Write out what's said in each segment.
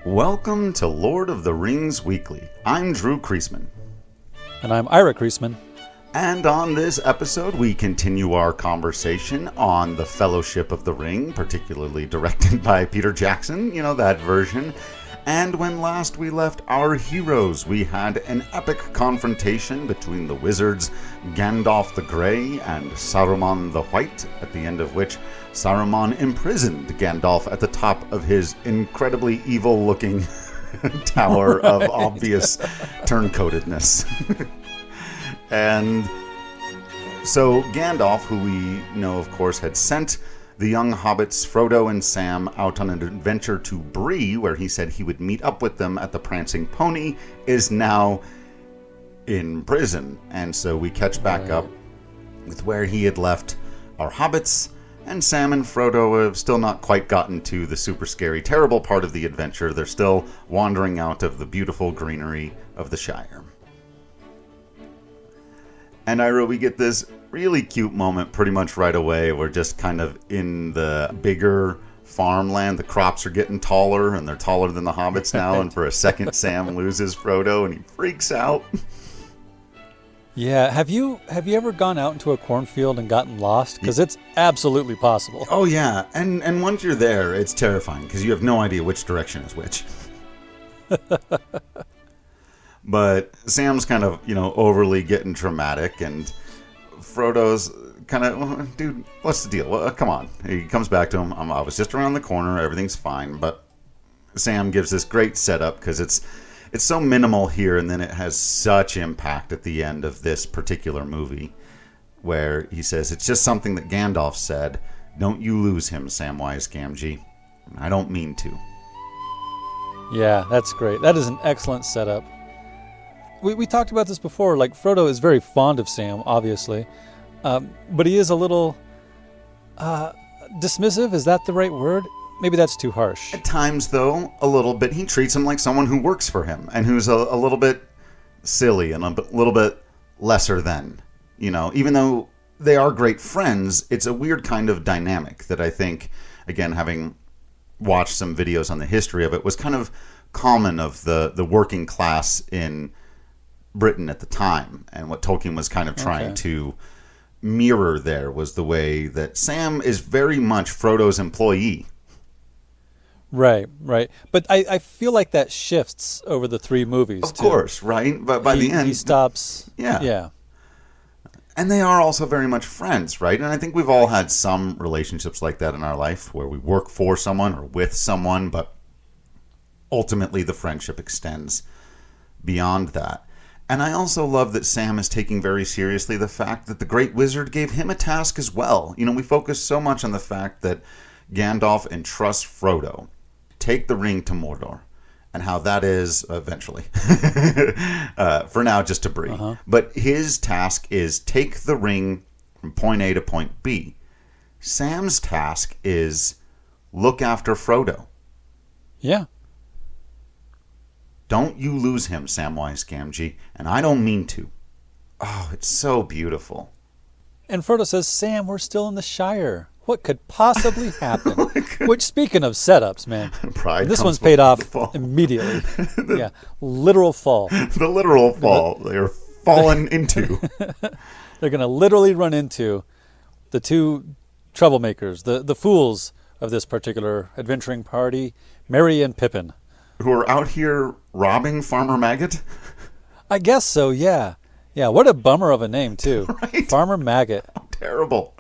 Welcome to Lord of the Rings Weekly. I'm Drew Kreisman. And I'm Ira Kreisman. And on this episode, we continue our conversation on the Fellowship of the Ring, particularly directed by Peter Jackson, that version. And when last we left our heroes, we had an epic confrontation between the wizards Gandalf the Grey and Saruman the White, at the end of which Saruman imprisoned Gandalf at the top of his incredibly evil-looking tower of obvious turncoatedness. And so Gandalf, who we know, of course, had sent the young hobbits Frodo and Sam out on an adventure to Bree, where he said he would meet up with them at the Prancing Pony, is now in prison. And so we catch back up with where he had left our hobbits, and Sam and Frodo have still not quite gotten to the super scary, terrible part of the adventure. They're still wandering out of the beautiful greenery of the Shire. And Ira, we get this really cute moment pretty much right away. We're just kind of in the bigger farmland. The crops are getting taller, and they're taller than the hobbits now. And for a second, Sam loses Frodo, and he freaks out. Yeah, have you ever gone out into a cornfield and gotten lost? Because it's absolutely possible. Oh yeah, and once you're there, it's terrifying because you have no idea which direction is which. But Sam's kind of, overly getting dramatic, and Frodo's kind of, dude, what's the deal? Well, come on. He comes back to him. I was just around the corner. Everything's fine. But Sam gives this great setup because it's so minimal here, and then it has such impact at the end of this particular movie, where he says, it's just something that Gandalf said. Don't you lose him, Samwise Gamgee. I don't mean to. Yeah, that's great. That is an excellent setup. We talked about this before. Like, Frodo is very fond of Sam, obviously. But he is a little dismissive. Is that the right word? Maybe that's too harsh. At times, though, a little bit. He treats him like someone who works for him and who's a little bit silly and a little bit lesser than. Even though they are great friends, it's a weird kind of dynamic that I think, again, having watched some videos on the history of it, was kind of common of the working class in Britain at the time, and what Tolkien was kind of trying to mirror there was the way that Sam is very much Frodo's employee. Right. But I feel like that shifts over the three movies, Of course, right? But by the end, he stops. Yeah. And they are also very much friends, right? And I think we've all had some relationships like that in our life where we work for someone or with someone, but ultimately the friendship extends beyond that. And I also love that Sam is taking very seriously the fact that the Great Wizard gave him a task as well. We focus so much on the fact that Gandalf entrusts Frodo, take the ring to Mordor, and how that is eventually, for now, just to Bree. But his task is take the ring from point A to point B. Sam's task is look after Frodo. Yeah. Don't you lose him, Samwise Gamgee, and I don't mean to. Oh, it's so beautiful. And Frodo says, Sam, we're still in the Shire. What could possibly happen? Which, speaking of setups, man, Pride this one's paid off immediately. Literal fall. The literal fall. They're fallen into. They're going to literally run into the two troublemakers, the fools of this particular adventuring party, Merry and Pippin. Who are out here robbing Farmer Maggot? I guess so, yeah. Yeah, what a bummer of a name, too. Right? Farmer Maggot. How terrible.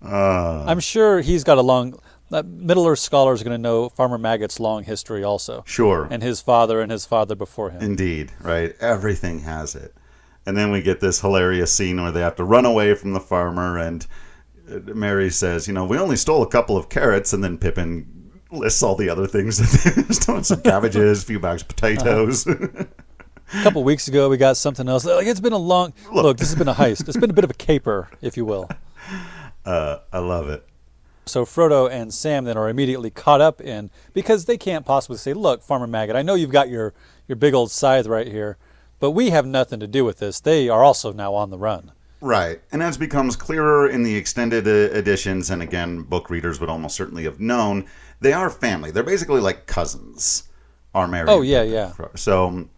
I'm sure he's got a long... Middle-earth scholars are going to know Farmer Maggot's long history also. Sure. And his father before him. Indeed, right? Everything has it. And then we get this hilarious scene where they have to run away from the farmer, and Merry says, we only stole a couple of carrots, and then Pippin lists all the other things. Some cabbages, a few bags of potatoes. A couple weeks ago, we got something else. It's been a long... Look, this has been a heist. It's been a bit of a caper, if you will. I love it. So Frodo and Sam then are immediately caught up in... Because they can't possibly say, look, Farmer Maggot, I know you've got your big old scythe right here, but we have nothing to do with this. They are also now on the run. Right. And as becomes clearer in the extended editions, and again, book readers would almost certainly have known, they are family. They're basically like cousins. are Merry. Oh, yeah. So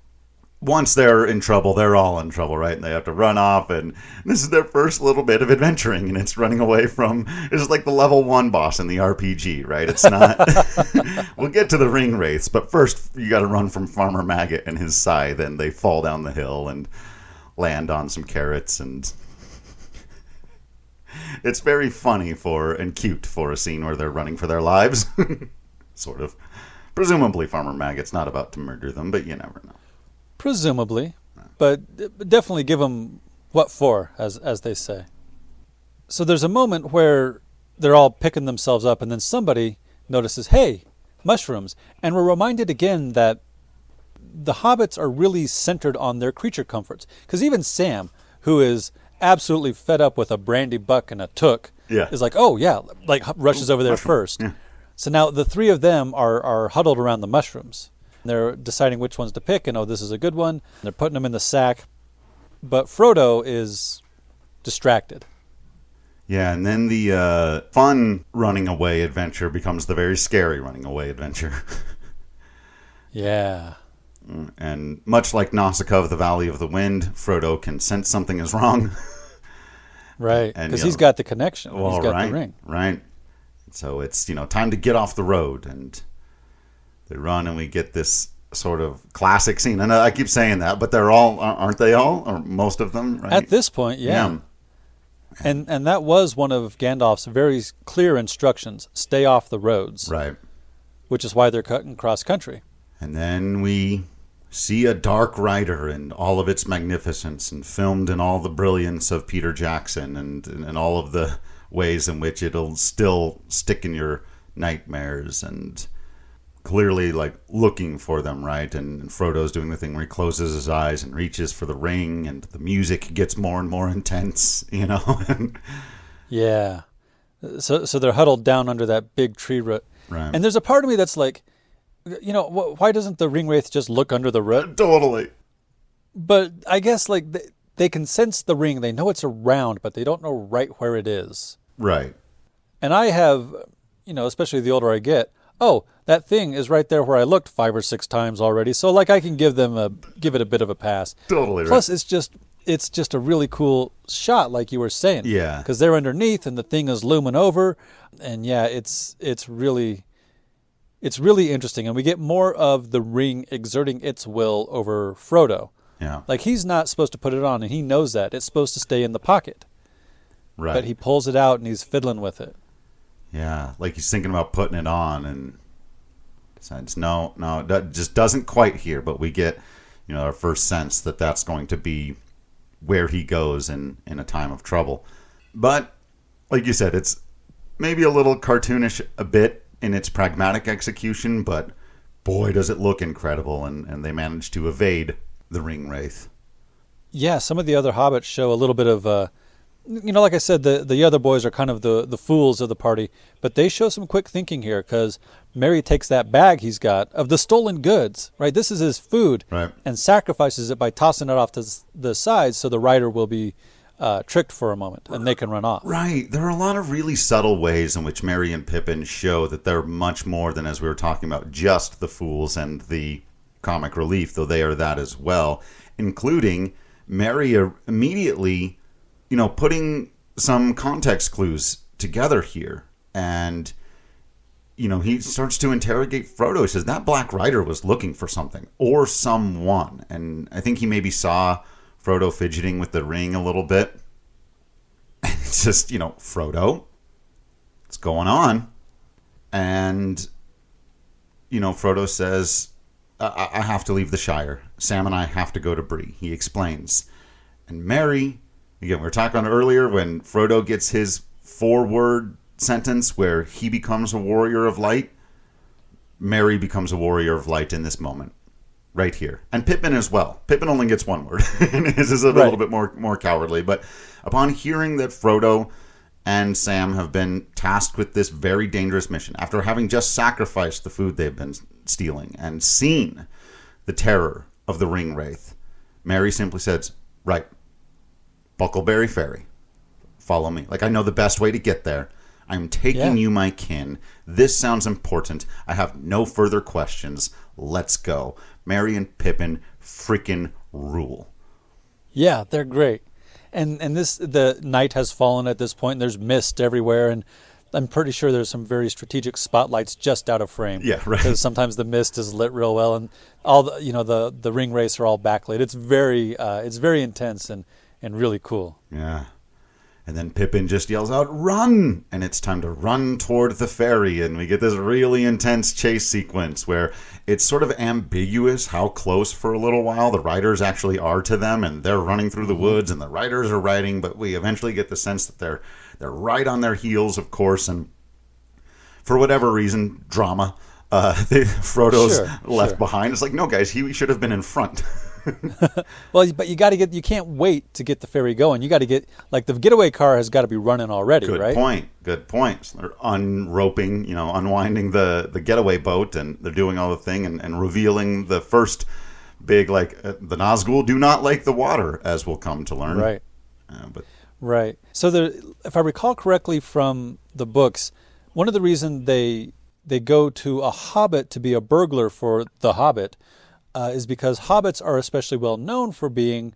once they're in trouble, they're all in trouble, right? And they have to run off, and this is their first little bit of adventuring, and it's running away from, it's like the level 1 boss in the RPG, right? It's not, we'll get to the ring wraiths, but first you got to run from Farmer Maggot and his scythe, and they fall down the hill and land on some carrots, and it's very funny and cute for a scene where they're running for their lives, sort of. Presumably Farmer Maggot's not about to murder them, but you never know. Presumably, but definitely give them what for, as they say. So there's a moment where they're all picking themselves up, and then somebody notices, hey, mushrooms. And we're reminded again that the hobbits are really centered on their creature comforts. Because even Sam, who is absolutely fed up with a brandy buck and a took, is like, oh, yeah, like rushes over there first. Yeah. So now the three of them are huddled around the mushrooms. They're deciding which ones to pick, and this is a good one. They're putting them in the sack. But Frodo is distracted. Yeah, and then the fun running away adventure becomes the very scary running away adventure. Yeah. And much like Nausicaa of the Valley of the Wind, Frodo can sense something is wrong. Right, because he's got the connection. Well, he's got the ring. Right. So it's, time to get off the road, and they run, and we get this sort of classic scene. And I keep saying that, but they're all, aren't they all? Or most of them, right? At this point, yeah. And that was one of Gandalf's very clear instructions, stay off the roads. Right. Which is why they're cutting cross country. And then we see a Dark Rider in all of its magnificence, and filmed in all the brilliance of Peter Jackson, and all of the ways in which it'll still stick in your nightmares, and clearly like looking for them, right? And Frodo's doing the thing where he closes his eyes and reaches for the ring, and the music gets more and more intense, Yeah. So they're huddled down under that big tree root. Right. And there's a part of me that's like, why doesn't the ring wraith just look under the root? Totally. But I guess like they can sense the ring. They know it's around, but they don't know right where it is. Right. And I have, especially the older I get, that thing is right there where I looked 5 or 6 times already. So like I can give it a bit of a pass. Totally. Plus it's just a really cool shot, like you were saying. Yeah. Because they're underneath and the thing is looming over, and yeah, it's really interesting, and we get more of the ring exerting its will over Frodo. Yeah. Like he's not supposed to put it on, and he knows that it's supposed to stay in the pocket. Right. But he pulls it out and he's fiddling with it. Yeah, like he's thinking about putting it on, and decides no, that just doesn't quite here. But we get, our first sense that that's going to be where he goes in a time of trouble. But like you said, it's maybe a little cartoonish a bit in its pragmatic execution, but boy, does it look incredible, and they manage to evade the ring wraith. Yeah, some of the other hobbits show a little bit of like I said, the other boys are kind of the fools of the party, but they show some quick thinking here, because Merry takes that bag he's got of the stolen goods, right? This is his food, right, and sacrifices it by tossing it off to the side so the rider will be tricked for a moment and they can run off. Right. There are a lot of really subtle ways in which Merry and Pippin show that they're much more than, as we were talking about, just the fools and the comic relief, though they are that as well, including Merry immediately putting some context clues together here. And, he starts to interrogate Frodo. He says, that Black Rider was looking for something or someone. And I think he maybe saw Frodo fidgeting with the ring a little bit. It's just, Frodo, what's going on? And, Frodo says, I have to leave the Shire. Sam and I have to go to Bree. He explains. And Merry, again, we were talking about earlier when Frodo gets his 4-word sentence where he becomes a warrior of light. Merry becomes a warrior of light in this moment, right here. And Pippin as well. Pippin only gets 1 word. His is a little bit more cowardly. But upon hearing that Frodo and Sam have been tasked with this very dangerous mission, after having just sacrificed the food they've been stealing and seen the terror of the ring wraith, Merry simply says, right, Buckleberry Ferry. Follow me. Like, I know the best way to get there. I'm taking you, my kin. This sounds important. I have no further questions. Let's go. Merry and Pippin freaking rule. Yeah, they're great. And the night has fallen at this point, and there's mist everywhere, and I'm pretty sure there's some very strategic spotlights just out of frame. Yeah, right. Because sometimes the mist is lit real well, and all the ring wraiths are all backlit. It's very intense and really cool. Yeah. And then Pippin just yells out, "Run!" And it's time to run toward the ferry. And we get this really intense chase sequence where it's sort of ambiguous how close for a little while the riders actually are to them. And they're running through the woods and the riders are riding. But we eventually get the sense that they're right on their heels, of course. And for whatever reason, drama, Frodo's left behind. It's like, no, guys, he should have been in front. Well, but you can't wait to get the ferry going. You got to get, like, the getaway car has got to be running already, right? Good point. So they're unroping, unwinding the getaway boat, and they're doing all the thing and revealing the first big, the Nazgûl do not like the water, as we'll come to learn. Right. Right. So if I recall correctly from the books, one of the reasons they go to a hobbit to be a burglar for the hobbit is because hobbits are especially well known for being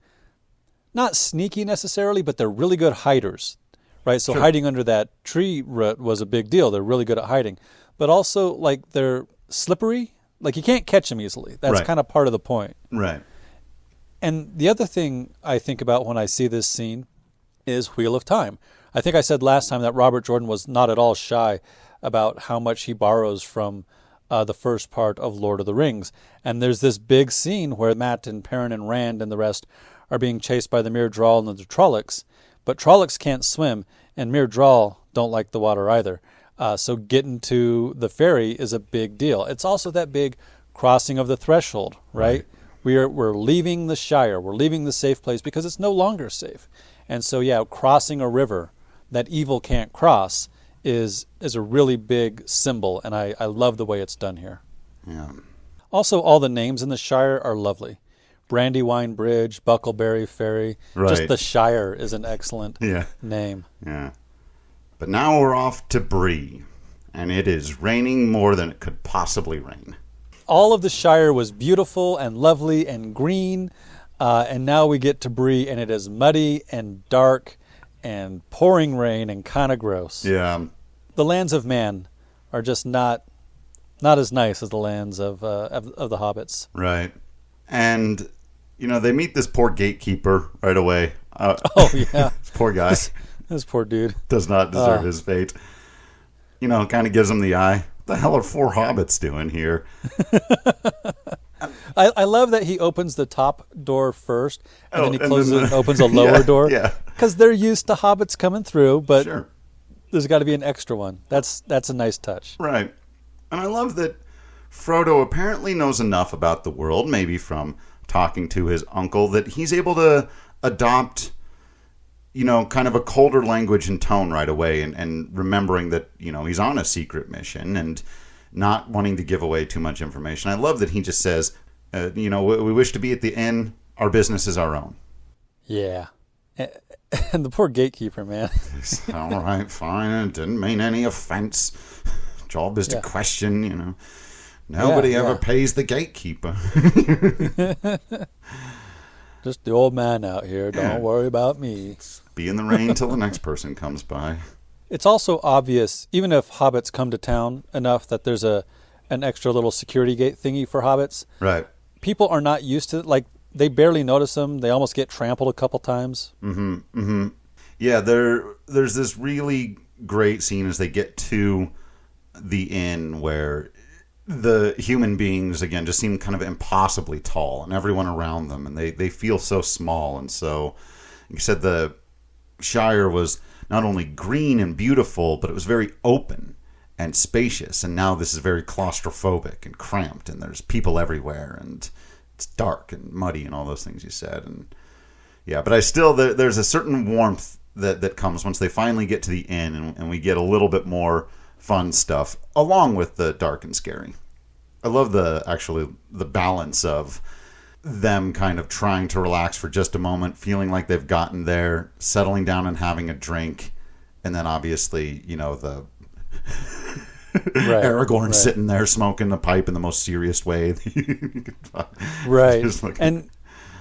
not sneaky necessarily, but they're really good hiders, right? So hiding under that tree root was a big deal. They're really good at hiding. But also, they're slippery. You can't catch them easily. That's kind of part of the point. Right. And the other thing I think about when I see this scene is Wheel of Time. I think I said last time that Robert Jordan was not at all shy about how much he borrows from the first part of Lord of the Rings. And there's this big scene where Matt and Perrin and Rand and the rest are being chased by the Myrddraal and the Trollocs, but Trollocs can't swim, and Myrddraal don't like the water either. So getting to the ferry is a big deal. It's also that big crossing of the threshold, right? We're leaving the Shire, we're leaving the safe place because it's no longer safe. And so, crossing a river that evil can't cross is a really big symbol, and I love the way it's done here. Yeah. Also, all the names in the Shire are lovely. Brandywine Bridge, Buckleberry Ferry. Right. Just the Shire is an excellent name. Yeah. But now we're off to Bree, and it is raining more than it could possibly rain. All of the Shire was beautiful and lovely and green, and now we get to Bree, and it is muddy and dark and pouring rain and kind of gross. Yeah. The lands of man are just not as nice as the lands of the hobbits. Right. And, they meet this poor gatekeeper right away. Oh, yeah. This poor guy. This poor dude. Does not deserve his fate. Kind of gives him the eye. What the hell are 4 hobbits doing here? I love that he opens the top door first, and then he closes it and opens a lower door. Yeah. Because they're used to hobbits coming through, but sure. There's got to be an extra one. That's a nice touch. Right. And I love that Frodo apparently knows enough about the world, maybe from talking to his uncle, that he's able to adopt, kind of a colder language and tone right away, and remembering that, he's on a secret mission and not wanting to give away too much information. I love that he just says, we wish to be at the inn. Our business is our own. Yeah. And the poor gatekeeper, man. All right, fine. It didn't mean any offense. Job is to question, Nobody ever pays the gatekeeper. Just the old man out here. Don't worry about me. Be in the rain till the next person comes by. It's also obvious, even if hobbits come to town enough, that there's an extra little security gate thingy for hobbits. Right. People are not used to it. They barely notice them. They almost get trampled a couple times. Mm-hmm. Mm-hmm. Yeah, there's this really great scene as they get to the inn where the human beings, again, just seem kind of impossibly tall, and everyone around them, and they feel so small. And so, you said the Shire was not only green and beautiful, but it was very open and spacious. And now this is very claustrophobic and cramped, and there's people everywhere, and it's dark and muddy and all those things you said. And yeah, but there's a certain warmth that comes once they finally get to the inn, and we get a little bit more fun stuff along with the dark and scary. I love the balance of them kind of trying to relax for just a moment, feeling like they've gotten there, settling down and having a drink, And then obviously, the Right, Aragorn right. sitting there smoking a pipe in the most serious way that you could find. Right. Just looking- And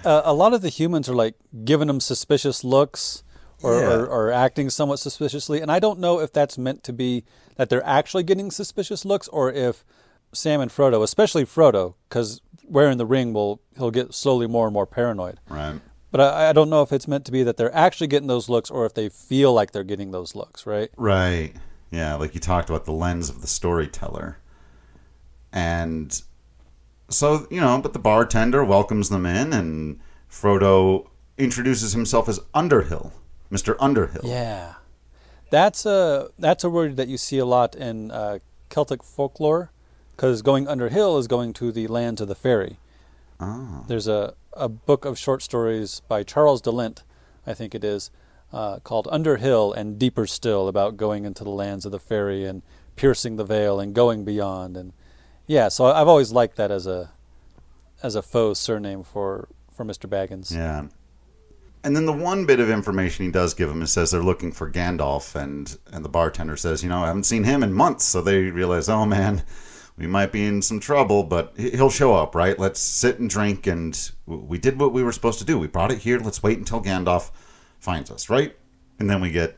a lot of the humans are like giving them suspicious looks or, Yeah. or acting somewhat suspiciously. And I don't know if that's meant to be that they're actually getting suspicious looks or if Sam and Frodo, especially Frodo, because wearing the ring he'll get slowly more and more paranoid. Right. But I don't know if it's meant to be that they're actually getting those looks or if they feel like they're getting those looks, right? Right. Yeah, like you talked about the lens of the storyteller. And so, but the bartender welcomes them in, and Frodo introduces himself as Underhill, Mr. Underhill. Yeah. That's a word that you see a lot in Celtic folklore, because going under hill is going to the lands of the ferry. Oh. There's a book of short stories by Charles DeLint, I think it is, called Under Hill and Deeper Still, about going into the lands of the ferry and piercing the veil and going beyond. And yeah, so I've always liked that as a faux surname for Mr. Baggins. Yeah. And then the one bit of information he does give him is says they're looking for Gandalf, and the bartender says, I haven't seen him in months. So they realize, oh man, we might be in some trouble, but he'll show up, right? Let's sit and drink, and we did what we were supposed to do. We brought it here. Let's wait until Gandalf finds us, right? And then we get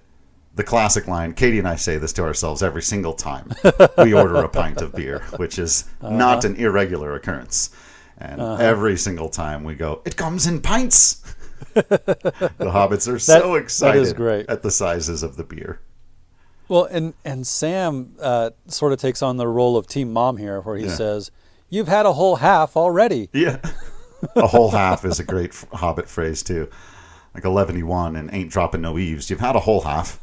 the classic line. Katie and I say this to ourselves every single time we order a pint of beer, which is not an irregular occurrence. And every single time we go, it comes in pints. The hobbits are so excited that is great. at the sizes of the beer. Well, and Sam sort of takes on the role of Team Mom here, where he says, "You've had a whole half already." Yeah. A whole half is a great Hobbit phrase, too. Like 11-1 and ain't dropping no eaves. You've had a whole half.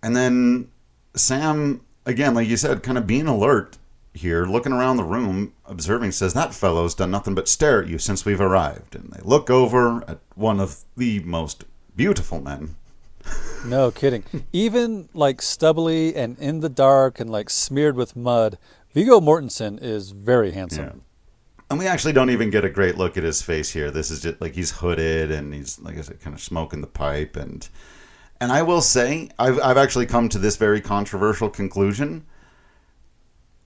And then Sam, again, like you said, kind of being alert here, looking around the room, observing, says, that fellow's done nothing but stare at you since we've arrived. And they look over at one of the most beautiful men. No kidding. Even like stubbly and in the dark and like smeared with mud, Viggo Mortensen is very handsome. Yeah. And we actually don't even get a great look at his face here. This is just like he's hooded and he's, like I said, kind of smoking the pipe. And I will say, I've actually come to this very controversial conclusion.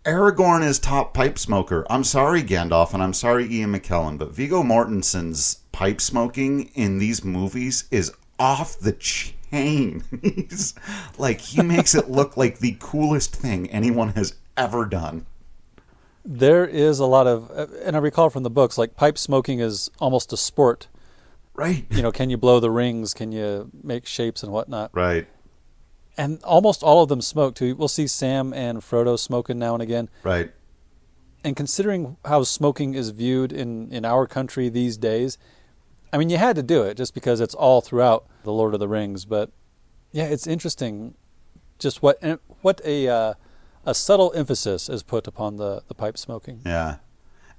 Aragorn is top pipe smoker. I'm sorry, Gandalf, and I'm sorry, Ian McKellen, but Viggo Mortensen's pipe smoking in these movies is off the chain. He's like, he makes it look like the coolest thing anyone has ever done. There is a lot of, and I recall from the books, like pipe smoking is almost a sport. Right. Can you blow the rings? Can you make shapes and whatnot? Right. And almost all of them smoke too. We'll see Sam and Frodo smoking now and again. Right. And considering how smoking is viewed in our country these days, I mean, you had to do it just because it's all throughout the Lord of the Rings. But yeah, it's interesting just what a subtle emphasis is put upon the pipe smoking. Yeah.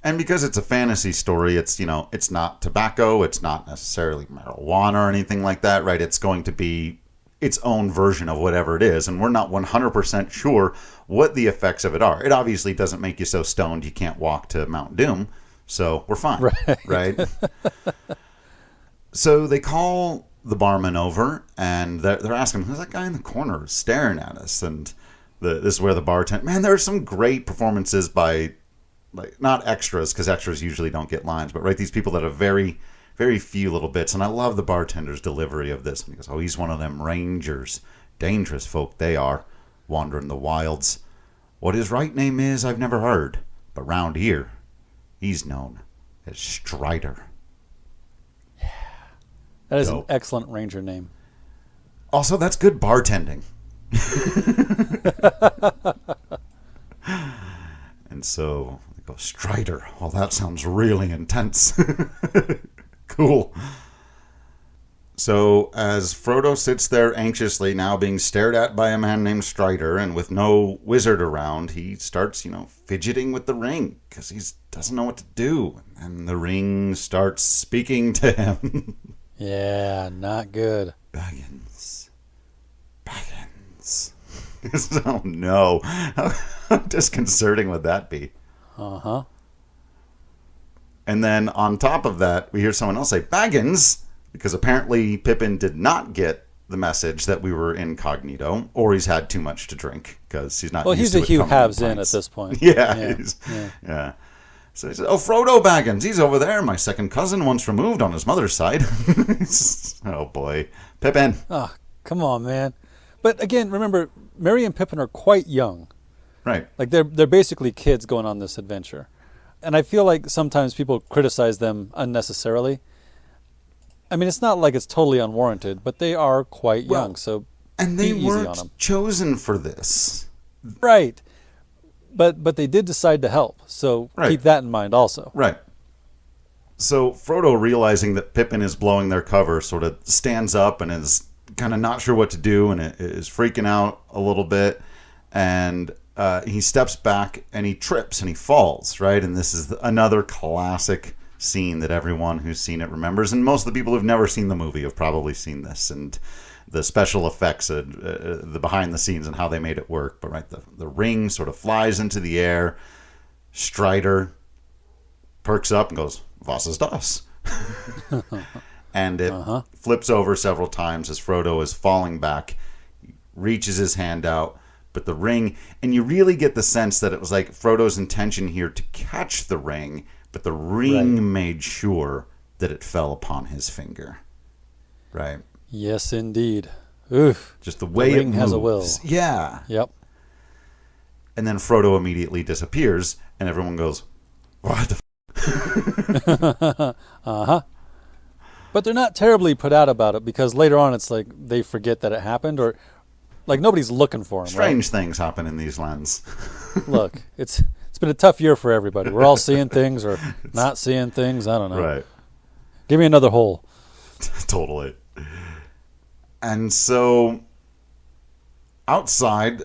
And because it's a fantasy story, it's, it's not tobacco, it's not necessarily marijuana or anything like that, right? It's going to be its own version of whatever it is, and we're not 100% sure what the effects of it are. It obviously doesn't make you so stoned you can't walk to Mount Doom, so we're fine, right? So they call the barman over, and they're asking, who's that guy in the corner staring at us? And this is where the bartender... Man, there are some great performances by... like not extras, because extras usually don't get lines, but right, these people that have very, very few little bits. And I love the bartender's delivery of this. And he goes, oh, he's one of them rangers. Dangerous folk they are, wandering the wilds. What his right name is, I've never heard. But round here, he's known as Strider. Yeah. That is Dope. an excellent ranger name. Also, that's good bartending. And so... go, Strider. Oh, that sounds really intense. Cool. So, as Frodo sits there anxiously, now being stared at by a man named Strider, and with no wizard around, he starts, fidgeting with the ring, because he doesn't know what to do. And the ring starts speaking to him. Yeah, not good. Baggins. Oh, no. How disconcerting would that be? Uh-huh. And then on top of that, we hear someone else say, Baggins, because apparently Pippin did not get the message that we were incognito, or he's had too much to drink because he's not. Well, used he's a to it Hugh coming in Halves in at pints. this point. Yeah. So he says, "Oh, Frodo Baggins, he's over there. My second cousin, once removed on his mother's side." Oh boy, Pippin. Oh, come on, man. But again, remember, Merry and Pippin are quite young. Right. Like they're basically kids going on this adventure. And I feel like sometimes people criticize them unnecessarily. I mean, it's not like it's totally unwarranted, but they are quite young, so and they be easy on them. weren't chosen for this. Right. But they did decide to help, so keep that in mind also. Right. So Frodo, realizing that Pippin is blowing their cover, sort of stands up and is kind of not sure what to do and is freaking out a little bit. And he steps back and he trips and he falls, right? And this is another classic scene that everyone who's seen it remembers. And most of the people who've never seen the movie have probably seen this. And the special effects, the behind the scenes and how they made it work. But right, the ring sort of flies into the air. Strider perks up and goes, "Was ist das?" And it flips over several times as Frodo is falling back. He reaches his hand out, but the ring, and you really get the sense that it was like Frodo's intention here to catch the ring, but the ring made sure that it fell upon his finger. Right? Yes, indeed. Oof. Just the way the ring it moves. has a will. Yeah. Yep. And then Frodo immediately disappears, and everyone goes, "What the Uh-huh. But they're not terribly put out about it because later on it's like they forget that it happened, or like nobody's looking for him. Strange things happen in these lands." Look, it's been a tough year for everybody. We're all seeing things or not seeing things. I don't know. Right. Give me another hole. Totally. And so outside,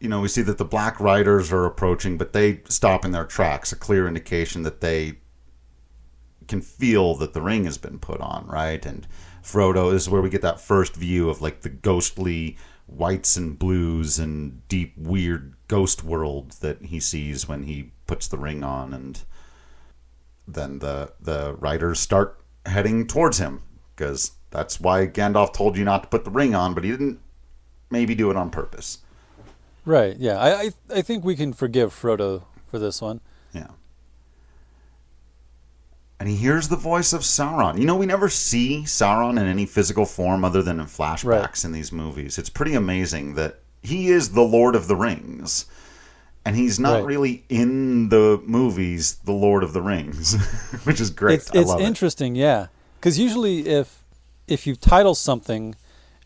we see that the Black Riders are approaching, but they stop in their tracks, a clear indication that they can feel that the ring has been put on, right? And Frodo, this is where we get that first view of like the ghostly whites and blues and deep, weird ghost world that he sees when he puts the ring on. And then the riders start heading towards him, because that's why Gandalf told you not to put the ring on, but he didn't maybe do it on purpose. Right, yeah. I think we can forgive Frodo for this one. Yeah. And he hears the voice of Sauron. We never see Sauron in any physical form other than in flashbacks in these movies. It's pretty amazing that he is the Lord of the Rings. And he's not really in the movies the Lord of the Rings, which is great. I love it. It's interesting, yeah. Because usually if you title something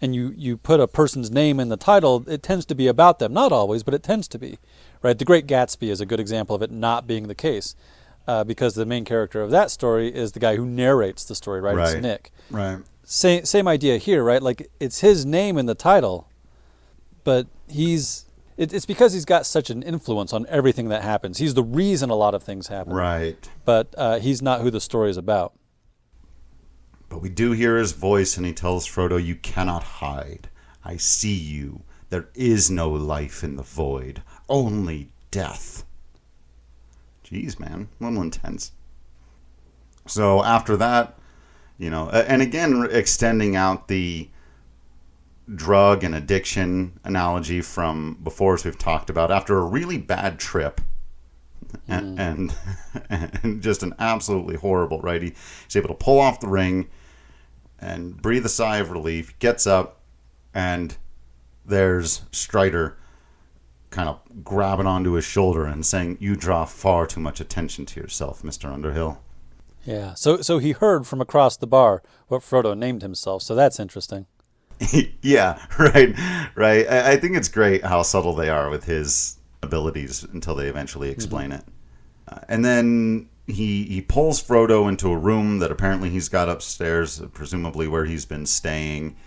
and you put a person's name in the title, it tends to be about them. Not always, but it tends to be. Right? The Great Gatsby is a good example of it not being the case. Because the main character of that story is the guy who narrates the story, right? It's Nick. Right. Same idea here, right? Like it's his name in the title, but it's because he's got such an influence on everything that happens. He's the reason a lot of things happen. Right. But he's not who the story is about. But we do hear his voice, and he tells Frodo, "You cannot hide. I see you. There is no life in the void, only death." Jeez, man, a little intense. So after that, and again, extending out the drug and addiction analogy from before, as we've talked about, after a really bad trip and just an absolutely horrible, right? He's able to pull off the ring and breathe a sigh of relief, gets up, and there's Strider kind of grabbing onto his shoulder and saying, "You draw far too much attention to yourself, Mr. Underhill." Yeah, so he heard from across the bar what Frodo named himself, so that's interesting. Yeah, right. I think it's great how subtle they are with his abilities until they eventually explain it. And then he pulls Frodo into a room that apparently he's got upstairs, presumably where he's been staying,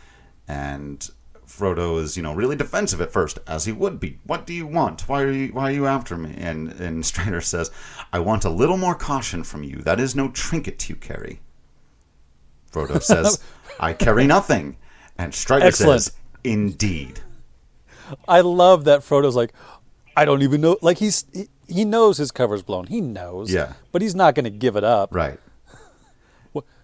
and Frodo is, really defensive at first, as he would be. "What do you want? Why are you after me?" And Strider says, "I want a little more caution from you. That is no trinket you carry." Frodo says, "I carry nothing." And Strider says, "Indeed." I love that Frodo's like, "I don't even know." Like he knows his cover's blown. He knows. Yeah. But he's not going to give it up. Right.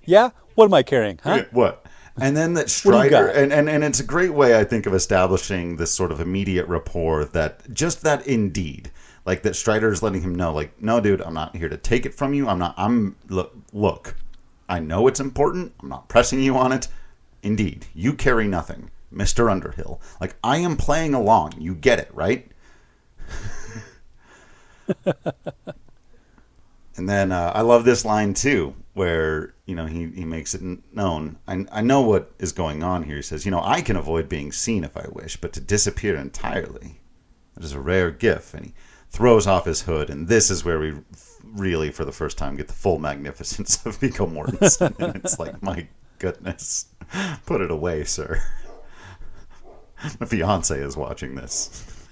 Yeah? What am I carrying, huh? What? And then that What do you Strider, got? and it's a great way, I think, of establishing this sort of immediate rapport that just that indeed, like that Strider's letting him know, like, no, dude, I'm not here to take it from you. Look, I know it's important. I'm not pressing you on it. Indeed, you carry nothing, Mr. Underhill. Like, I am playing along. You get it, right? And then I love this line, too, where, he makes it known. I know what is going on here. He says, I can avoid being seen if I wish, but to disappear entirely, that is a rare gift. And he throws off his hood, and this is where we really, for the first time, get the full magnificence of Viggo Mortensen. And it's like, my goodness, put it away, sir. My fiance is watching this.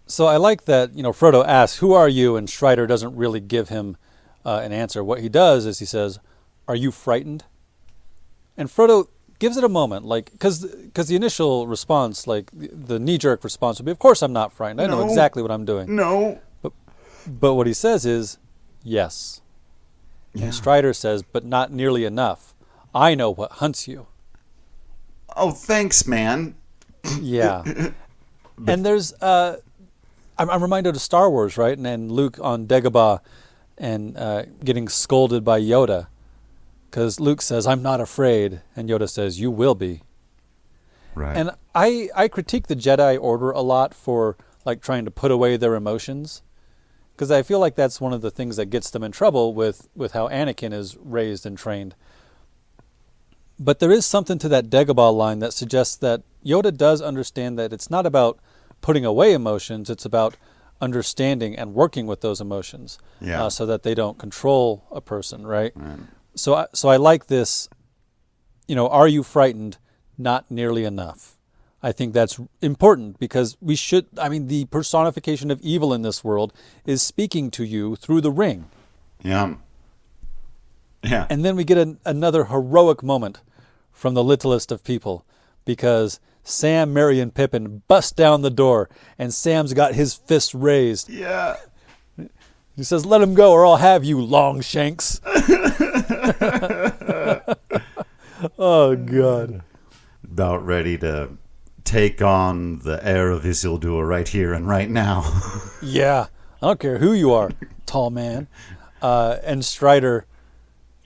So I like that, Frodo asks, who are you? And Strider doesn't really give him an answer. What he does is he says, are you frightened? And Frodo gives it a moment, like, because the initial response, like the knee-jerk response would be, of course I'm not frightened. I know exactly what I'm doing. No. But what he says is, yes. Yeah. And Strider says, but not nearly enough. I know what hunts you. Oh, thanks, man. Yeah. And there's... I'm reminded of Star Wars, right? And Luke on Dagobah and getting scolded by Yoda. Because Luke says, I'm not afraid. And Yoda says, you will be. Right. And I critique the Jedi Order a lot for like trying to put away their emotions. Because I feel like that's one of the things that gets them in trouble with how Anakin is raised and trained. But there is something to that Dagobah line that suggests that Yoda does understand that it's not about putting away emotions, it's about understanding and working with those emotions, so that they don't control a person, right? So I like this, are you frightened? Not nearly enough. I think that's important because the personification of evil in this world is speaking to you through the ring. Yeah. Yeah. And then we get another heroic moment from the littlest of people because Sam, Merry, and Pippin bust down the door, and Sam's got his fist raised. Yeah. He says, let him go or I'll have you, Longshanks. Oh, God. About ready to take on the heir of Isildur right here and right now. Yeah. I don't care who you are, tall man. And Strider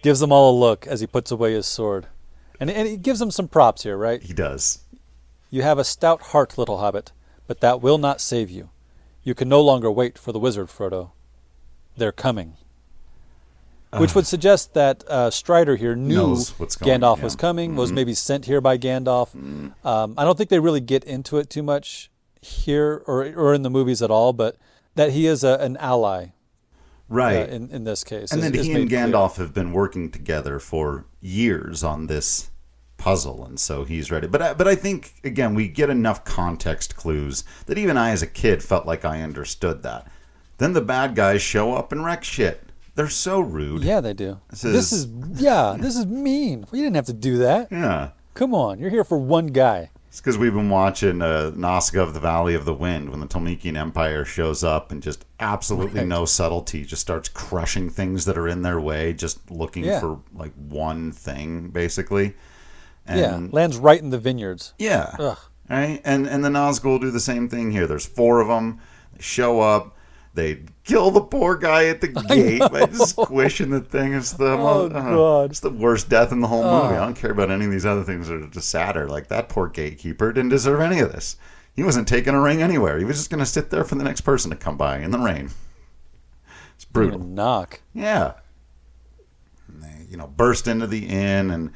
gives them all a look as he puts away his sword. And he gives them some props here, right? He does. You have a stout heart, little hobbit, but that will not save you. You can no longer wait for the wizard, Frodo. They're coming. Which would suggest that Strider here knew Gandalf was coming, was maybe sent here by Gandalf. I don't think they really get into it too much here or in the movies at all, but that he is an ally. Right. In this case. And then he and Gandalf have been working together for years on this puzzle, and so he's ready. But I think, again, we get enough context clues that even I as a kid felt like I understood that. Then the bad guys show up and wreck shit. They're so rude. Yeah, they do. This is mean. We didn't have to do that. Yeah. Come on, you're here for one guy. It's because we've been watching Nazgûl of the Valley of the Wind when the Tolmekian Empire shows up and just absolutely no subtlety, just starts crushing things that are in their way, just looking for like one thing, basically. And, lands right in the vineyards. Yeah. Ugh. Right? And the Nazgûl do the same thing here. There's 4 of them. They show up. They kill the poor guy at the gate by squishing the thing. It's it's the worst death in the whole movie. I don't care about any of these other things that are just sadder. Like that poor gatekeeper didn't deserve any of this. He wasn't taking a ring anywhere. He was just going to sit there for the next person to come by in the rain. It's brutal. Knock. Yeah. And they, burst into the inn and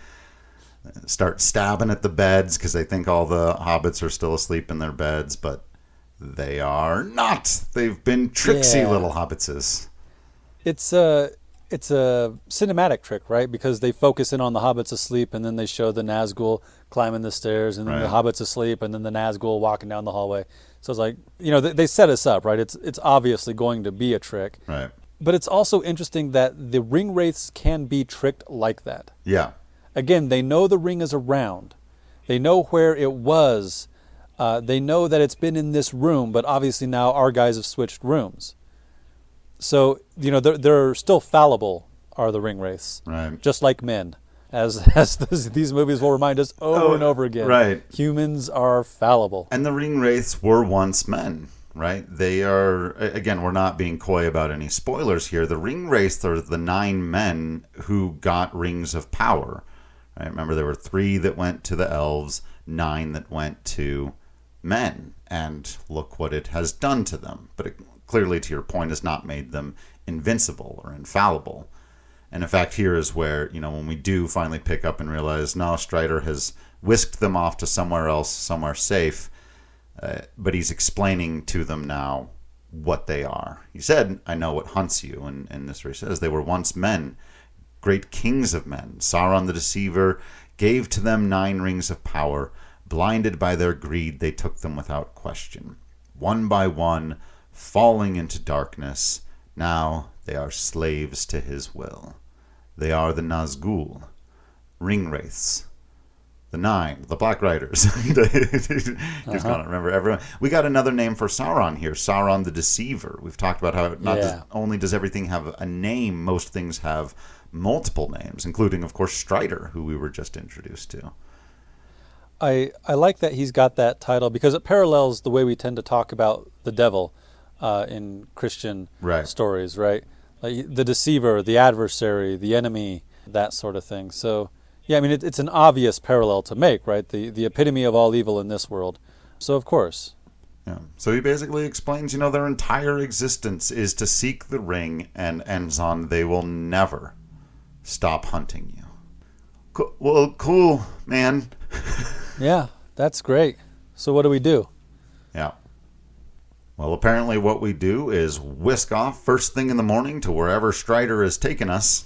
start stabbing at the beds because they think all the hobbits are still asleep in their beds, but they are not. They've been tricksy little hobbitses. It's a cinematic trick, right? Because they focus in on the hobbits asleep, and then they show the Nazgûl climbing the stairs, and then the hobbits asleep, and then the Nazgûl walking down the hallway. So it's like, they set us up, right? It's obviously going to be a trick. Right. But it's also interesting that the ring wraiths can be tricked like that. Yeah. Again, they know the ring is around. They know where it was. They know that it's been in this room, but obviously now our guys have switched rooms. So, they're still fallible, are the ring wraiths. Right. Just like men. As these movies will remind us over and over again. Right. Humans are fallible. And the ring wraiths were once men, right? They are, again, we're not being coy about any spoilers here. The ring wraiths are the 9 men who got rings of power. Right? Remember, there were 3 that went to the elves, 9 that went to men. And look what it has done to them. But it, clearly, to your point, has not made them invincible or infallible. And in fact, here is where, when we do finally pick up and realize, no, Strider has whisked them off to somewhere else, somewhere safe. But he's explaining to them now what they are. He said, I know what hunts you. And this where he says, they were once men, great kings of men. Sauron the Deceiver gave to them 9 rings of power. Blinded by their greed, they took them without question. One by one, falling into darkness, now they are slaves to his will. They are the Nazgûl, ring wraiths, the 9, the Black Riders. Just gonna remember everyone. We got another name for Sauron here, Sauron the Deceiver. We've talked about how not only does everything have a name, most things have multiple names, including, of course, Strider, who we were just introduced to. I like that he's got that title because it parallels the way we tend to talk about the devil in Christian stories, right? Like the deceiver, the adversary, the enemy, that sort of thing. So, yeah, I mean, it's an obvious parallel to make, right? The epitome of all evil in this world. So, of course. Yeah. So he basically explains, their entire existence is to seek the ring and ends on, they will never stop hunting you. Cool, man. Yeah, that's great. So what do we do? Yeah. Well, apparently what we do is whisk off first thing in the morning to wherever Strider has taken us.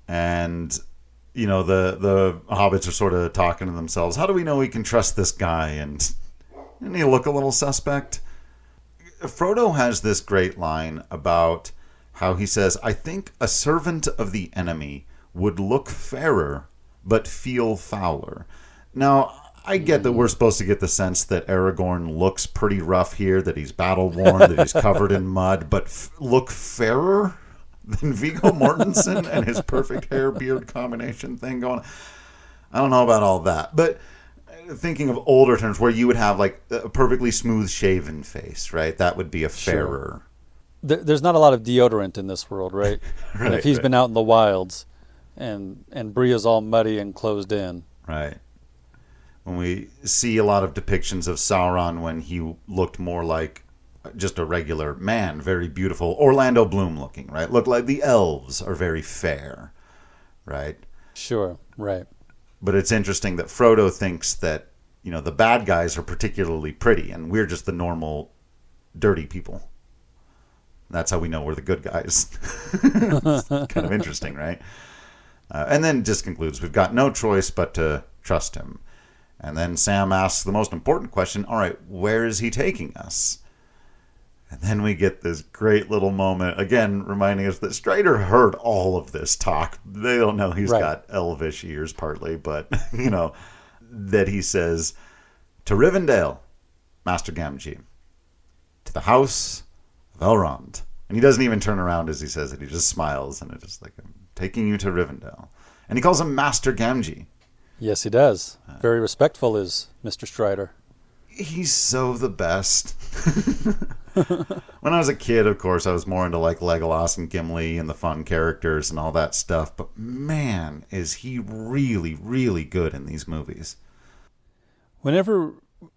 And, the hobbits are sort of talking to themselves. How do we know we can trust this guy? And doesn't he look a little suspect? Frodo has this great line about how he says, I think a servant of the enemy would look fairer but feel fouler. Now, I get that we're supposed to get the sense that Aragorn looks pretty rough here, that he's battle-worn, that he's covered in mud, but look fairer than Viggo Mortensen and his perfect hair-beard combination thing going on. I don't know about all that, but thinking of older terms where you would have like a perfectly smooth-shaven face, right? That would be a fairer. Sure. There's not a lot of deodorant in this world, right? Right, if he's been out in the wilds and Bree is all muddy and closed in. Right. When we see a lot of depictions of Sauron when he looked more like just a regular man, very beautiful, Orlando Bloom looking, right? Look like the elves are very fair, right? Sure, right. But it's interesting that Frodo thinks that, the bad guys are particularly pretty and we're just the normal dirty people. That's how we know we're the good guys. Kind of interesting, right? And then just concludes, we've got no choice but to trust him. And then Sam asks the most important question, all right, where is he taking us? And then we get this great little moment, again, reminding us that Strider heard all of this talk. They don't know he's got elvish ears partly, but, that he says, to Rivendell, Master Gamgee, to the house of Elrond. And he doesn't even turn around as he says it. He just smiles, and it's just like, I'm taking you to Rivendell. And he calls him Master Gamgee. Yes, he does. Very respectful is Mr. Strider. He's so the best. When I was a kid, of course, I was more into like Legolas and Gimli and the fun characters and all that stuff. But man, is he really, really good in these movies. Whenever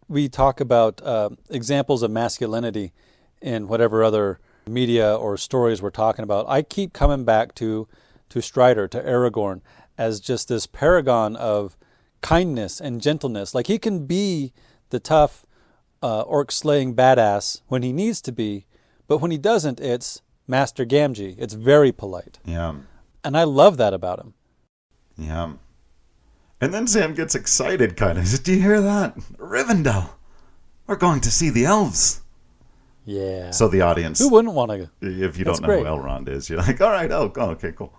we talk about examples of masculinity in whatever other media or stories we're talking about, I keep coming back to Strider, to Aragorn, as just this paragon of kindness and gentleness. Like he can be the tough orc-slaying badass when he needs to be, but when he doesn't, it's Master Gamgee. It's very polite. Yeah. And I love that about him. Yeah. And then Sam gets excited, kind of. He says, do you hear that? Rivendell! We're going to see the elves! Yeah. So the audience... Who wouldn't want to... If you don't know who Elrond is, you're like, all right, okay, cool.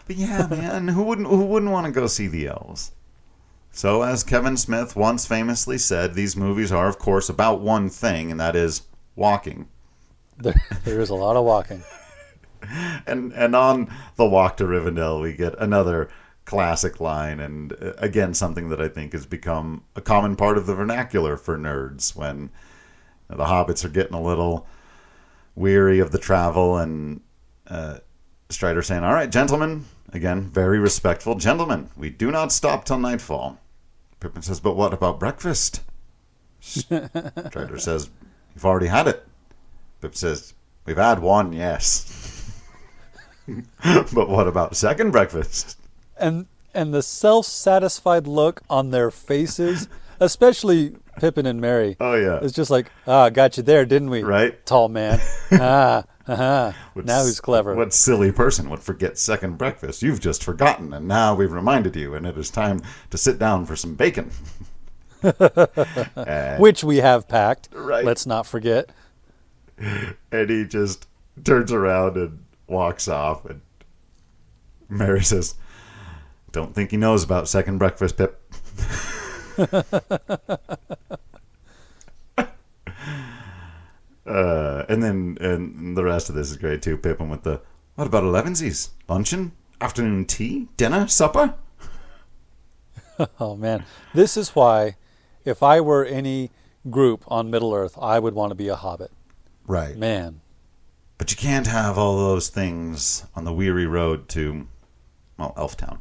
But yeah, man, who wouldn't want to go see the elves? So as Kevin Smith once famously said, these movies are, of course, about one thing, and that is walking. There is a lot of walking. And on the walk to Rivendell, we get another classic line, and again, something that I think has become a common part of the vernacular for nerds when the hobbits are getting a little weary of the travel, and Strider saying, all right, gentlemen, again, very respectful, gentlemen, we do not stop till nightfall. Pippin says, but what about breakfast? Strider says, you've already had it. Pip says, we've had one, yes. But what about second breakfast? And the self-satisfied look on their faces, especially Pippin and Merry. Oh, yeah. It's just like, got you there, didn't we? Right. Tall man. Now who's clever? What silly person would forget second breakfast? You've just forgotten, and now we've reminded you, and it is time to sit down for some bacon. Which we have packed. Right. Let's not forget. And he just turns around and walks off, and Merry says, don't think he knows about second breakfast, Pip. And the rest of this is great too. Pippin with the, what about elevensies? Luncheon? Afternoon tea? Dinner? Supper? Oh, man. This is why, if I were any group on Middle-earth, I would want to be a hobbit. Right. Man. But you can't have all those things on the weary road to, well, Elftown.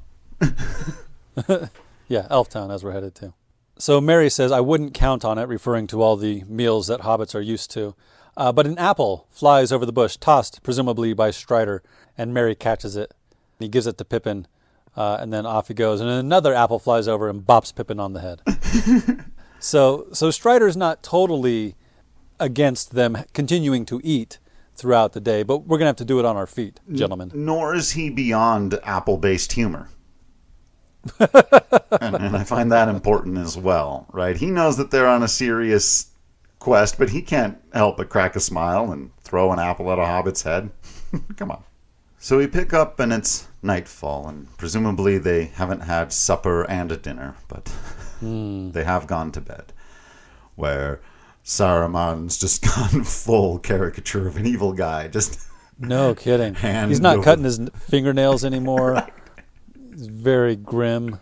Yeah, Elftown, as we're headed to. So Merry says, I wouldn't count on it, referring to all the meals that hobbits are used to. But an apple flies over the bush, tossed presumably by Strider, and Merry catches it. He gives it to Pippin, and then off he goes. And then another apple flies over and bops Pippin on the head. So Strider's not totally against them continuing to eat throughout the day, but we're going to have to do it on our feet, gentlemen. Nor is he beyond apple-based humor. and I find that important as well, right? He knows that they're on a serious quest, but he can't help but crack a smile and throw an apple at a hobbit's head. Come on. So we pick up and it's nightfall, and presumably they haven't had supper and a dinner, but they have gone to bed, where Saruman's just gone full caricature of an evil guy. Just no kidding. He's not cutting his fingernails anymore. Right. He's very grim.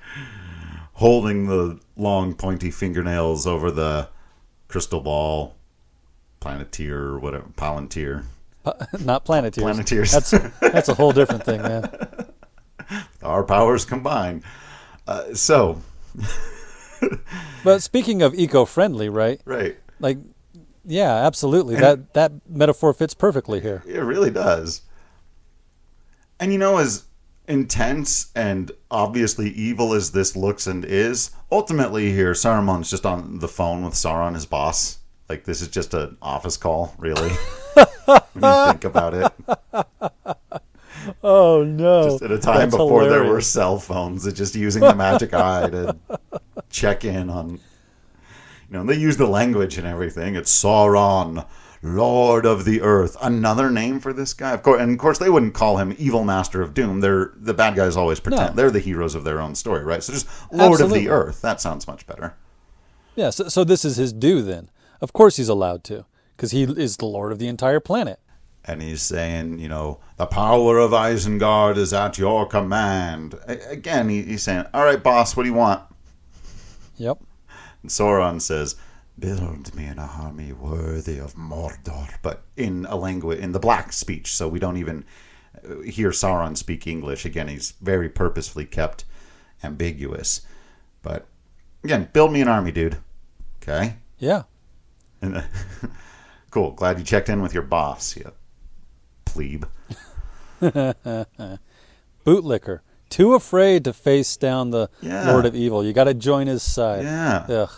Holding the long pointy fingernails over the crystal ball, planeteer, or whatever, palantir. Not planeteers. Planeteers. That's a whole different thing, man. Our powers combined. But speaking of eco-friendly, right? Right. Like, yeah, absolutely. And that metaphor fits perfectly here. It really does. And as intense and obviously evil as this looks and is, ultimately here, Saruman's just on the phone with Sauron, his boss. Like, this is just an office call, really. When you think about it. Oh, no. Just at a time before hilarious. There were cell phones, it's just using the magic eye to check in on... they use the language and everything. It's Sauron, Lord of the Earth. Another name for this guy. Of course, they wouldn't call him Evil Master of Doom. The bad guys always pretend. No. They're the heroes of their own story, right? So just Lord Absolutely. Of the Earth. That sounds much better. Yeah, so this is his due then. Of course he's allowed to, because he is the Lord of the entire planet. And he's saying, the power of Isengard is at your command. Again, he's saying, all right, boss, what do you want? Yep. And Sauron says, build me an army worthy of Mordor. But in the black speech, so we don't even hear Sauron speak English. Again, he's very purposefully kept ambiguous. But again, build me an army, dude. Okay? Yeah. And, cool. Glad you checked in with your boss, you plebe. Bootlicker. Too afraid to face down the Lord of Evil. You got to join his side. Yeah. Ugh.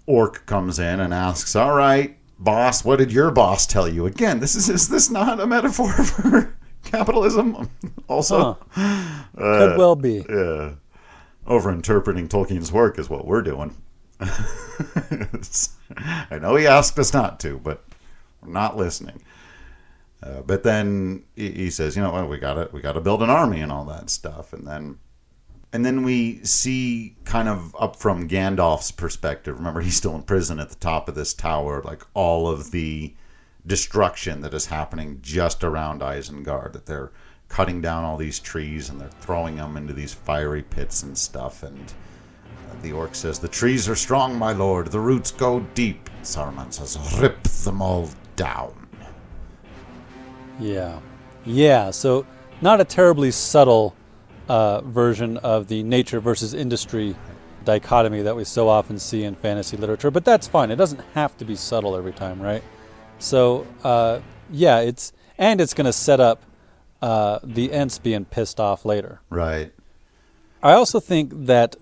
Orc comes in and asks, all right, boss, what did your boss tell you? Again, is this not a metaphor for capitalism? Also? Could well be. Yeah. Over-interpreting Tolkien's work is what we're doing. I know he asked us not to, but we're not listening. But then he says, we got to build an army and all that stuff, and then we see kind of up from Gandalf's perspective. Remember, he's still in prison at the top of this tower. Like all of the destruction that is happening just around Isengard, that they're cutting down all these trees and they're throwing them into these fiery pits and stuff. And the orc says, "The trees are strong, my lord. The roots go deep." Saruman says, "Rip them all down." Yeah. So not a terribly subtle version of the nature versus industry dichotomy that we so often see in fantasy literature, but that's fine. It doesn't have to be subtle every time, right? So it's going to set up the Ents being pissed off later. Right. I also think that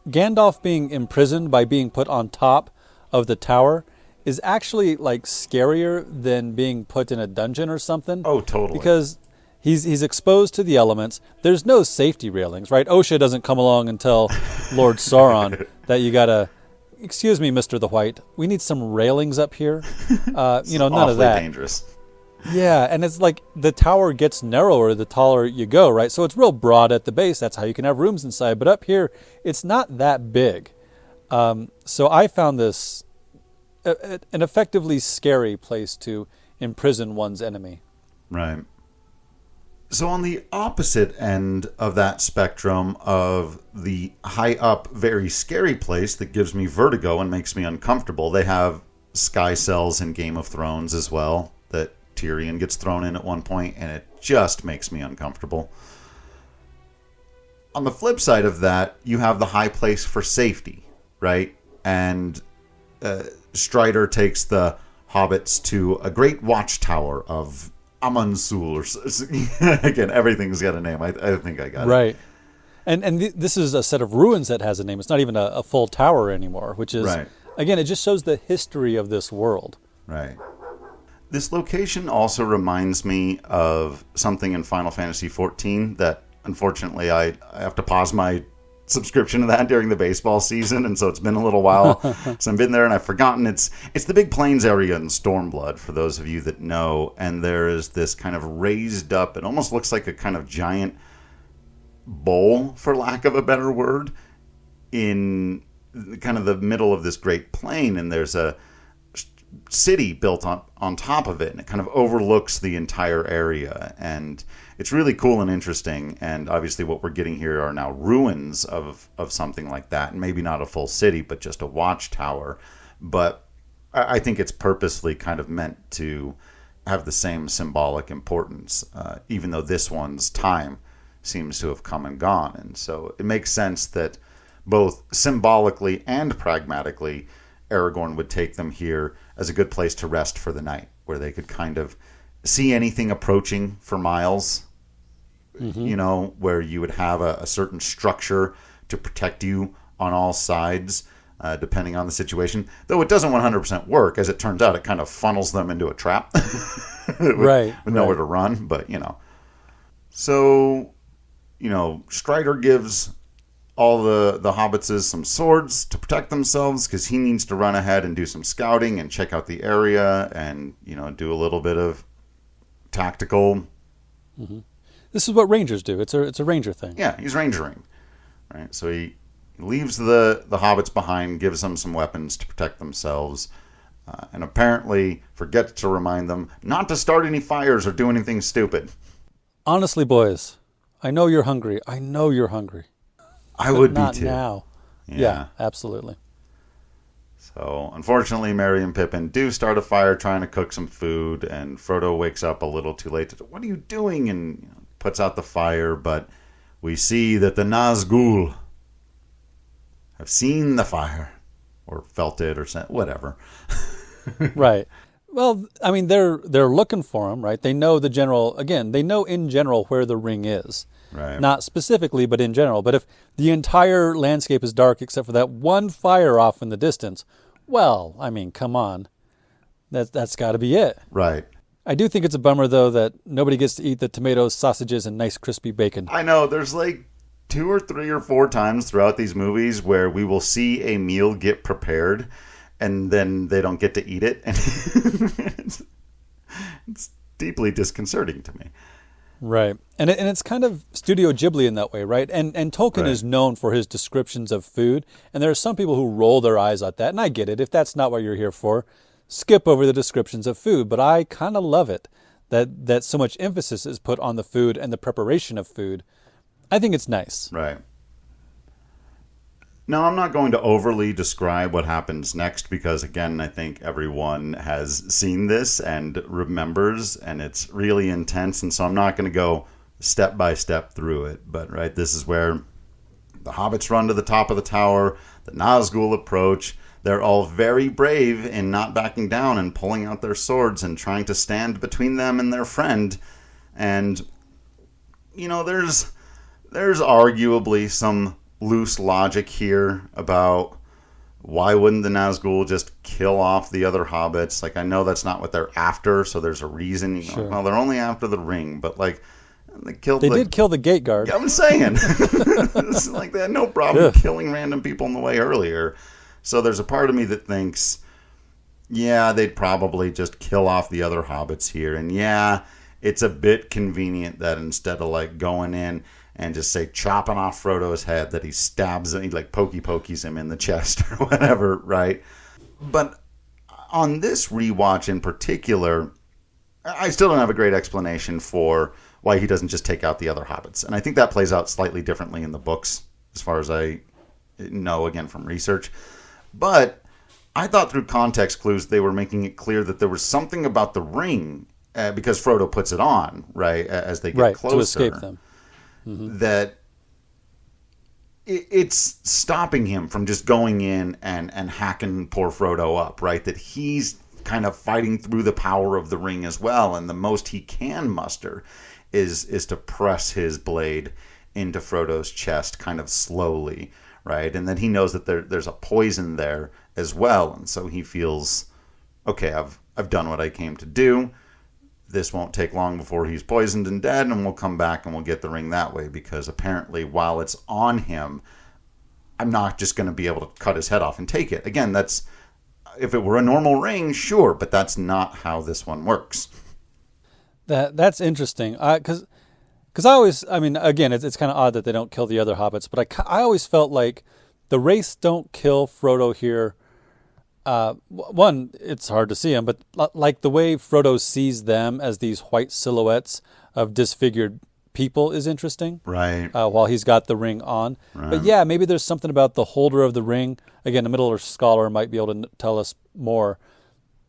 Gandalf being imprisoned by being put on top of the tower is actually like scarier than being put in a dungeon or something. Oh, totally. Because he's exposed to the elements. There's no safety railings, right? OSHA doesn't come along and tell Lord Sauron that you gotta, "Excuse me, Mr. the White, we need some railings up here." None of that. Dangerous. Yeah, and it's like the tower gets narrower the taller you go, right? So it's real broad at the base. That's how you can have rooms inside. But up here, it's not that big. So I found this an effectively scary place to imprison one's enemy. Right. So on the opposite end of that spectrum of the high up, very scary place that gives me vertigo and makes me uncomfortable, they have sky cells in Game of Thrones as well that Tyrion gets thrown in at one point, and it just makes me uncomfortable. On the flip side of that, you have the high place for safety, right? And Strider takes the hobbits to a great watchtower of Amansul. Again, everything's got a name. I think I got it. Right. And this is a set of ruins that has a name. It's not even a full tower anymore, which is, right. Again, it just shows the history of this world. Right. This location also reminds me of something in Final Fantasy XIV that, unfortunately, I have to pause my subscription to that during the baseball season, and so it's been a little while since I've been there, and I've forgotten. It's the Big Plains area in Stormblood, for those of you that know, and there is this kind of raised up, it almost looks like a kind of giant bowl, for lack of a better word, in kind of the middle of this great plain, and there's a city built on top of it, and it kind of overlooks the entire area, and it's really cool and interesting. And obviously what we're getting here are now ruins of something like that, and maybe not a full city, but just a watchtower. But I think it's purposely kind of meant to have the same symbolic importance, even though this one's time seems to have come and gone. And so it makes sense that both symbolically and pragmatically Aragorn would take them here as a good place to rest for the night, where they could kind of see anything approaching for miles, where you would have a certain structure to protect you on all sides, depending on the situation. Though it doesn't 100% work, as it turns out, it kind of funnels them into a trap. with nowhere to run, but, So, Strider gives all the hobbitses some swords to protect themselves, because he needs to run ahead and do some scouting and check out the area and, do a little bit of tactical. Mm-hmm. This is what rangers do. It's a ranger thing. Yeah, he's rangering, right? So he leaves the hobbits behind, gives them some weapons to protect themselves, and apparently forgets to remind them not to start any fires or do anything stupid. Honestly, boys, I know you're hungry. I would be too. Not now. Yeah, absolutely. So, unfortunately, Merry and Pippin do start a fire trying to cook some food, and Frodo wakes up a little too late to, "What are you doing?" and puts out the fire, but we see that the Nazgûl have seen the fire, or felt it, or whatever. Right. Well, I mean, they're looking for him, right? They know they know in general where the ring is. Right. Not specifically, but in general. But if the entire landscape is dark except for that one fire off in the distance, well, I mean, come on. That's got to be it. Right. I do think it's a bummer, though, that nobody gets to eat the tomatoes, sausages, and nice crispy bacon. I know. There's like 2 or 3 or 4 times throughout these movies where we will see a meal get prepared, and then they don't get to eat it. And it's deeply disconcerting to me. Right. And it's kind of Studio Ghibli in that way, right? And Tolkien is known for his descriptions of food, and there are some people who roll their eyes at that, and I get it. If that's not what you're here for, skip over the descriptions of food, but I kind of love it that so much emphasis is put on the food and the preparation of food. I think it's nice. Right. Now, I'm not going to overly describe what happens next because, again, I think everyone has seen this and remembers, and it's really intense, and so I'm not going to go step by step through it. But, right, this is where the hobbits run to the top of the tower, the Nazgûl approach. They're all very brave in not backing down and pulling out their swords and trying to stand between them and their friend. And, you know, there's arguably some loose logic here about why wouldn't the Nazgûl just kill off the other hobbits? Like, I know that's not what they're after, so there's a reason. Sure. Well, they're only after the ring, but like they did kill the gate guard. Yeah, I'm saying. It's like they had no problem killing random people in the way earlier. So there's a part of me that thinks, yeah, they'd probably just kill off the other hobbits here. And yeah, it's a bit convenient that instead of like going in and just say chopping off Frodo's head, that he stabs him, he like pokies him in the chest or whatever, right? But on this rewatch in particular, I still don't have a great explanation for why he doesn't just take out the other hobbits. And I think that plays out slightly differently in the books, as far as I know, again, from research. But I thought through context clues they were making it clear that there was something about the ring, because Frodo puts it on, right, as they get closer. To escape them. Mm-hmm. That it's stopping him from just going in and hacking poor Frodo up, right? That he's kind of fighting through the power of the ring as well, and the most he can muster is to press his blade into Frodo's chest kind of slowly, right? And then he knows that there's a poison there as well, and so he feels, okay, I've done what I came to do. This won't take long before he's poisoned and dead, and we'll come back and we'll get the ring that way, because apparently while it's on him, I'm not just going to be able to cut his head off and take it. Again, that's, if it were a normal ring, sure, but that's not how this one works. That's interesting, because I always, I mean, again, it's kind of odd that they don't kill the other hobbits, but I always felt like the Wraiths don't kill Frodo here. One, it's hard to see them, but like the way Frodo sees them as these white silhouettes of disfigured people is interesting. Right. While he's got the ring on. Right. But yeah, maybe there's something about the holder of the ring. Again, a Middle-earth scholar might be able to tell us more.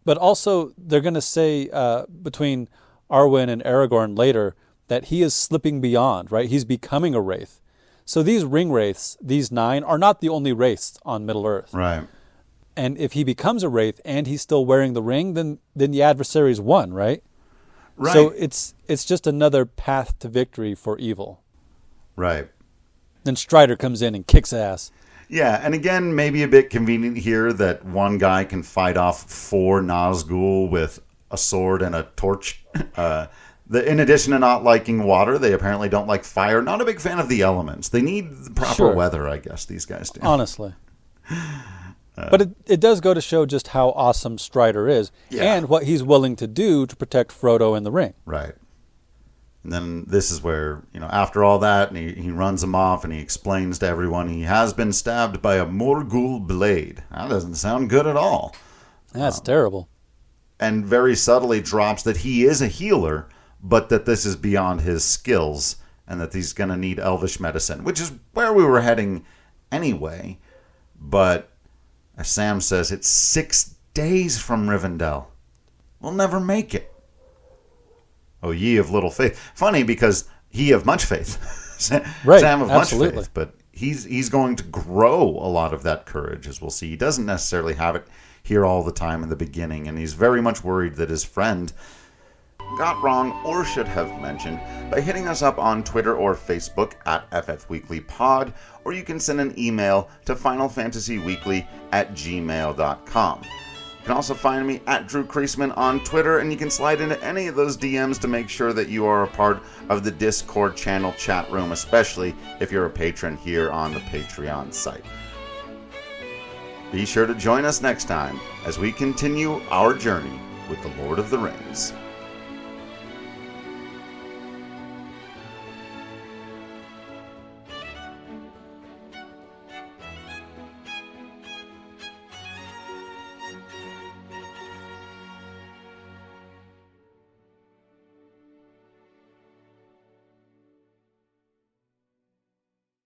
But also, they're going to say between Arwen and Aragorn later that he is slipping beyond, right? He's becoming a Wraith. So these ring Wraiths, these 9, are not the only Wraiths on Middle-earth. Right. And if he becomes a Wraith and he's still wearing the ring, then the adversary's won, right? Right. So it's just another path to victory for evil. Right. Then Strider comes in and kicks ass. Yeah, and again, maybe a bit convenient here that one guy can fight off 4 Nazgûl with a sword and a torch. In addition to not liking water, they apparently don't like fire. Not a big fan of the elements. They need the proper weather, I guess, these guys do. Honestly. But it does go to show just how awesome Strider is, and what he's willing to do to protect Frodo and the ring. Right. And then this is where, after all that, and he runs him off and he explains to everyone he has been stabbed by a Morgul blade. That doesn't sound good at all. That's terrible. And very subtly drops that he is a healer, but that this is beyond his skills and that he's going to need elvish medicine, which is where we were heading anyway. But as Sam says, it's 6 days from Rivendell. We'll never make it. Oh, ye of little faith. Funny, because he of much faith. Right, Sam of absolutely. much faith. But he's going to grow a lot of that courage, as we'll see. He doesn't necessarily have it here all the time in the beginning, and he's very much worried that his friend got wrong or should have mentioned by hitting us up on Twitter or Facebook at FFWeeklyPod, or you can send an email to FinalFantasyWeekly@gmail.com. You can also find me at Drew Kreisman on Twitter, and you can slide into any of those DMs to make sure that you are a part of the Discord channel chat room, especially if you're a patron here on the Patreon site. Be sure to join us next time as we continue our journey with the Lord of the Rings.